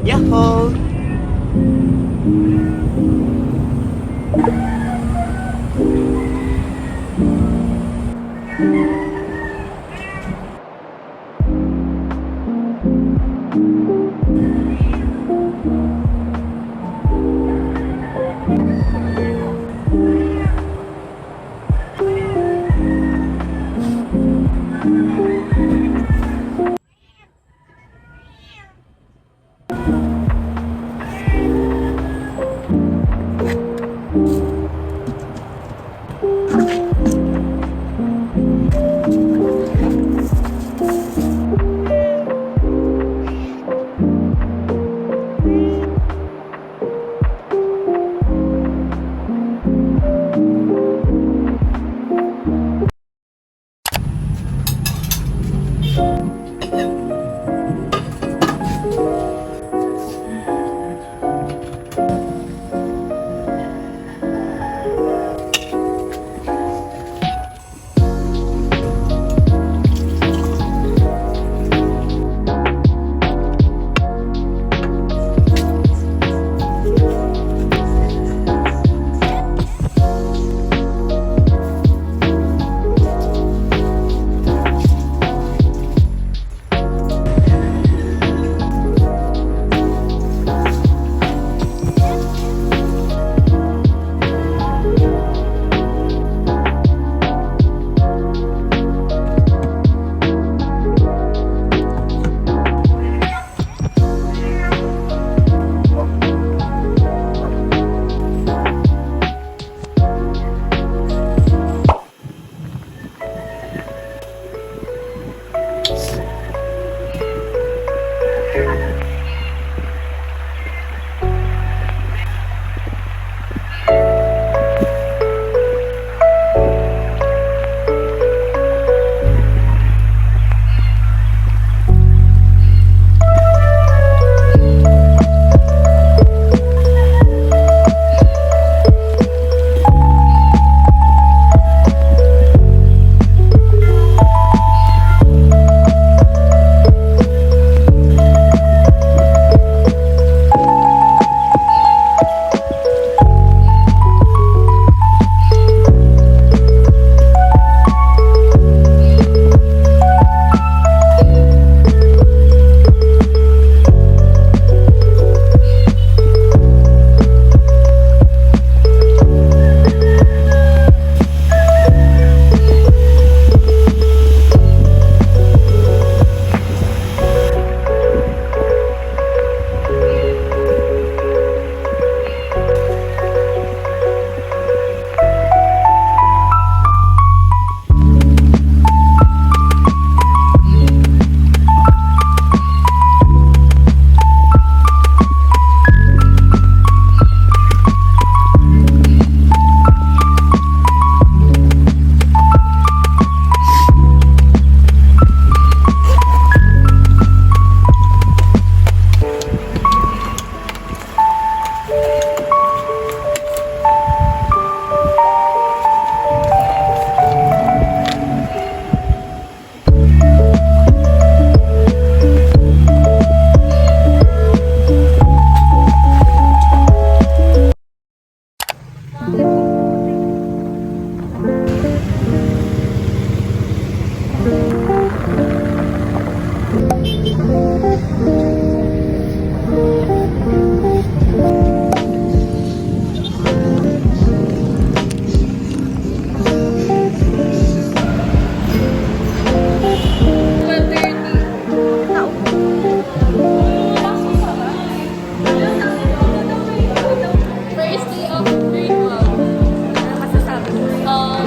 Yahoo!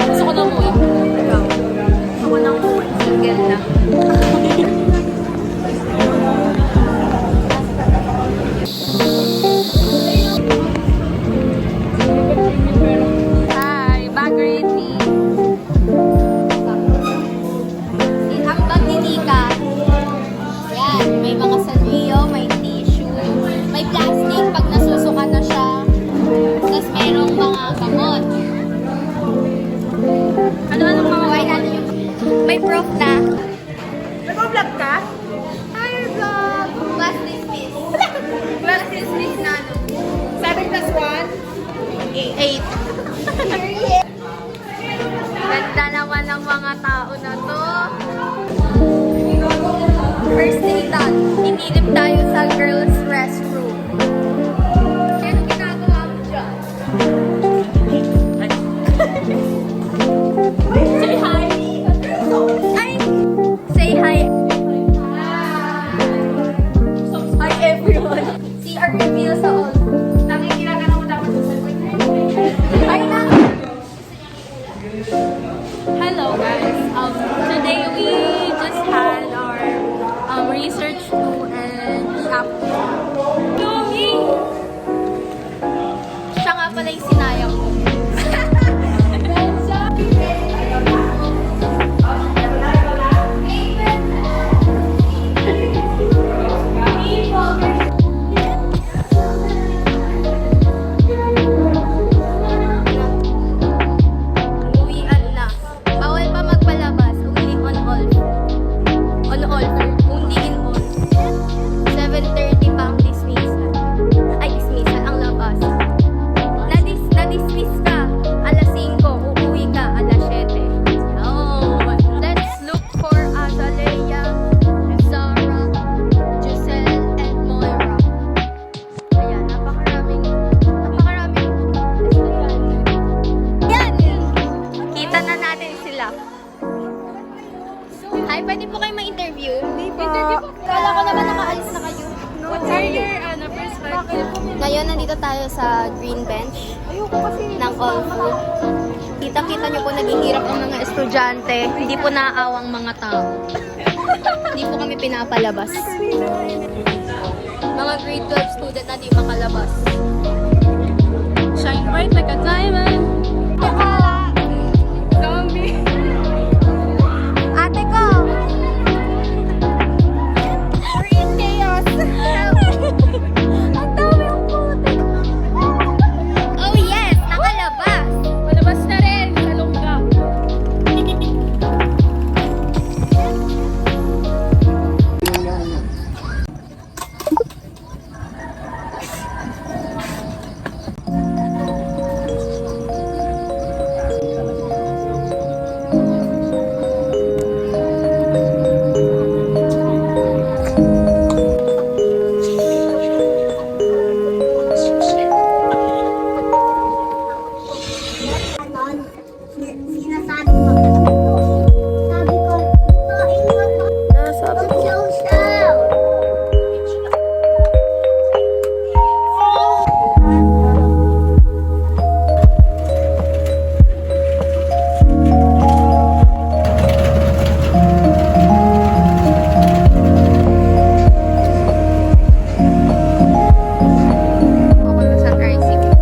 Gusto ko nang single na. prof na. Nag-vlog ka? Hi, vlog! Class dismiss. Class dismiss na ano. 7+1? 8. Ganda naman ng mga tao na to. First day done. Inilip tayo sa girls' restroom. Anong ginagawa mo dyan? Say hi! Ay! Say hi! Hi everyone! See our reveal sa all. Nakikilala mo dapat sa Hi na! Hello guys! Today we just had our research 2 and chapter. Yogi! Siya nga pala yung sinayang ko. Uwian na. Bawal pa magpalabas. Only on all. On all. Only in all. 7:30 pa ang dismissal. Ay, dismissal ang labas. Na-dismiss ka. Alas 5. Uuwi ka. Alas 7. Oh. Let's look for Azalea, Zara, Giselle, and Moira. Ayan, napakaraming estudyante. Yan! Kita na natin sila. Hi, pwede po kayo ma-interview? Interview po. Kala ko naman nakaalis na kayo. What are your perspective? Ngayon, nandito tayo sa green bench ng All Food. Kita-kita nyo po naghihirap ang mga estudyante. Hindi po naaawang mga tao. Hindi po kami pinapalabas. Mga grade 12 student na di makalabas. Shine bright like a diamond. Zombie. Ate ko! We're in chaos! Ang dami ang puti! Oh yes! Nakalabas! Malabas na rin sa lungga. Sinasabi mo. Sabi ko, Sabi ko. social. Okay mo sa tricycle.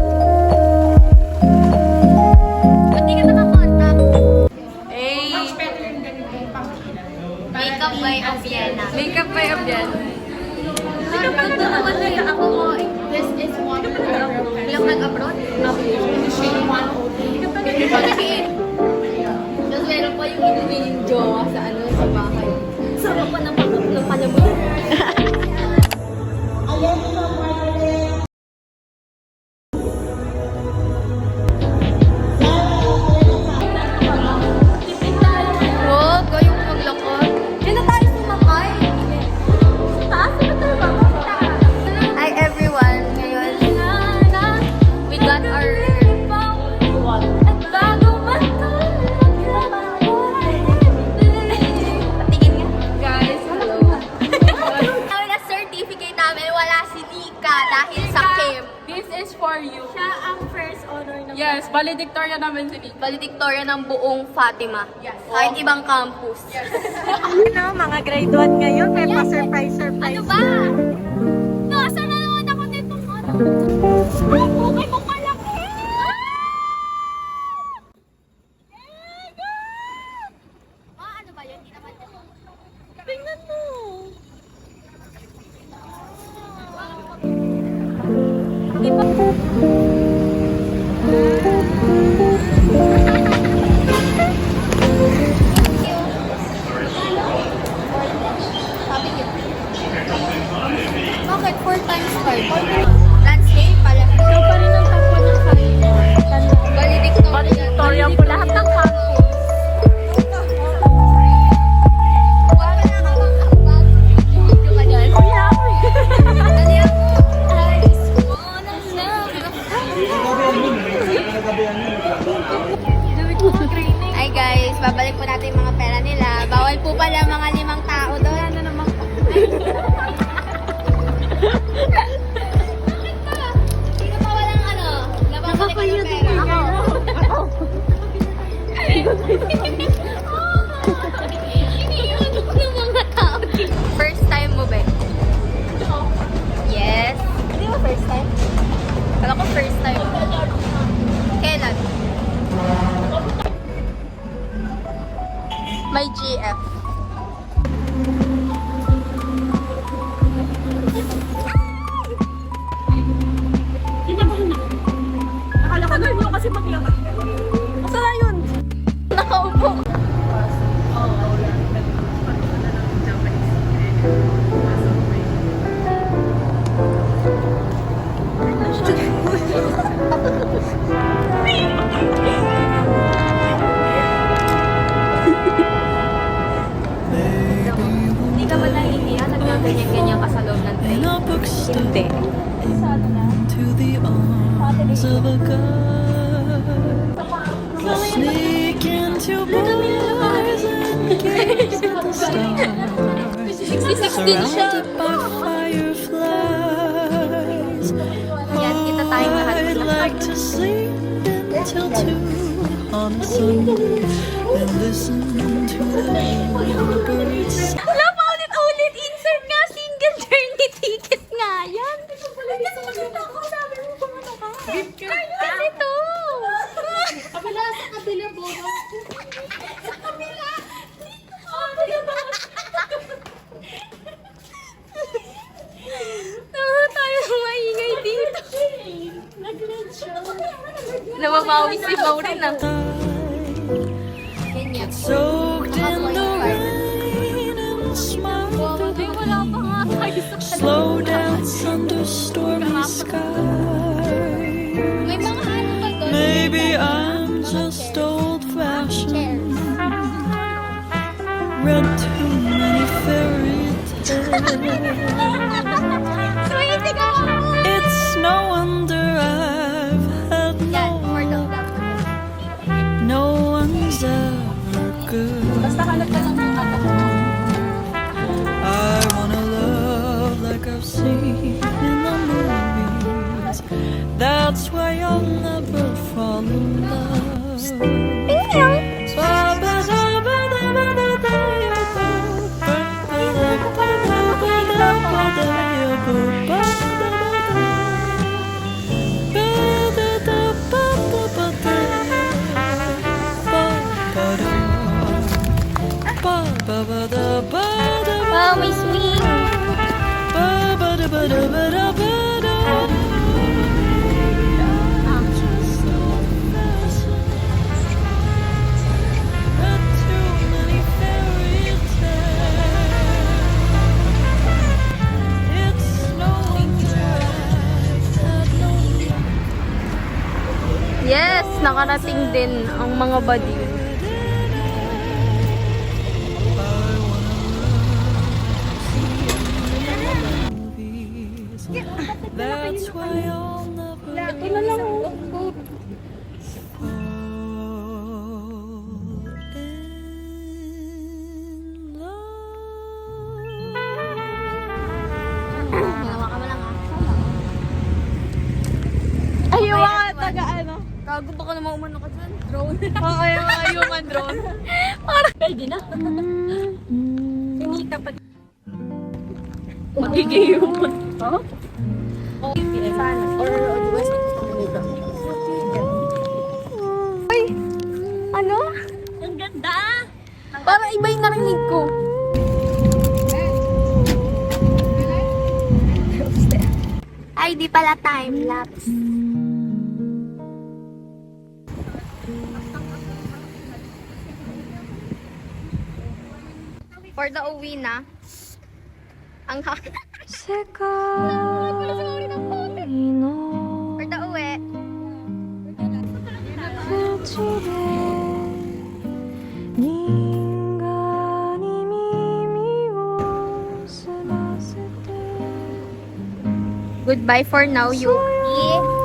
Ba't di ka nakakontact? Hey! Makeup by Aviana. Makeup by Abian. Hindi ka pala naman na ako mo. This is one. Ilang nag-abroad? Bakit? Tapos meron pa yung inuwi yung jowa sa ano, sa bahay. Sarap pa ng panabot. Huwag, kayong maglakad. Diyan na tayo sumakay. Sa taas na tayo bababa. Hi everyone. Ngayon, we got our at bago man to. Patingin nga. Guys, hello. Ang certificate namin, wala si Nika dahil sa camp. This is for you. Siya ang first honor ng Yes, valedictorian namin si Nick. Valedictorian ng buong Fatima. Kahit ibang campus. Ano, mga grade 1 ngayon, may pa-surprise. Ano ba? Nasa na naman ako nito? Ano? Ay, okay mo malaki! Ano ba yun? Hindi naman yun. Tingnan mo. Di ba? Bakit? 4 times 5. Landscape pala. Ikaw pa rin ang top 1 ng Valedictorian. po lahat ng campus. Wala na ka bang hambag? Video ka dyan? Kuya ako eh. Dali ako. I just wanna love you. Hi guys, babalik po natin yung mga pera nila. Bawal po pala mga 5 tao doon. Ano naman po? Sino pa walang ano? Nababalik ko yung pera. Ako. Iniiwan ko ng mga tao. First time mo ba? Yes. Hindi mo first time? Kala ko first time. Kailan? May GF. Akala ko gawin mo kasi maglakad. Saan na yun? Nakaupo. Hindi ka ba nahihiya? Nagkaganyan-ganyan ka sa loob ng train? Hindi. To the arms of a God. Sneak into bars and gaze at the stars. 66 din siya. Surrounded by fireflies. Yan, kita tayong lahat. I'd like to sleep until 2 on a Sunday and listen to the birds. Wala pa ulit-ulit. Insert nga, single journey ticket nga yan. Kasi to. Kabila sa kabila po. Sa kabila. Tayo maingay dito. Namamawi si Maureen ah. Ganyan. Soaked in the rain and smiled through the Wala pa nga tayo sa slow dance under stormy skies. May mga ano ba doon? Maybe I'm just old-fashioned. Read too many fairy tales. Sweetie ka ako. It's no wonder I've had Yan, for the no one's ever good. Basta hanap ka lang ng I wanna love like I've seen in the movies. That's why I'll never fall in love. Wow, may swing. Yes, nakarating din ang mga badiw. That's why I'll never Ito na lang. fall in love. Ginawa ka mo lang ah. Ay, yung mga taga ano. Gago baka naman umano ka dyan. Drone. Oo, yung mga human drone. Pwede na. Tingita pa. Magiging human. Oh? Sana. Or West Canada. Uy! Ano? Ang ganda! Para iba yung narinig ko. Ay, di pala time-lapse. For the uwi na, ang 世界の For the uwi. 口で人がに耳を澄ませて Goodbye for now, Yuki.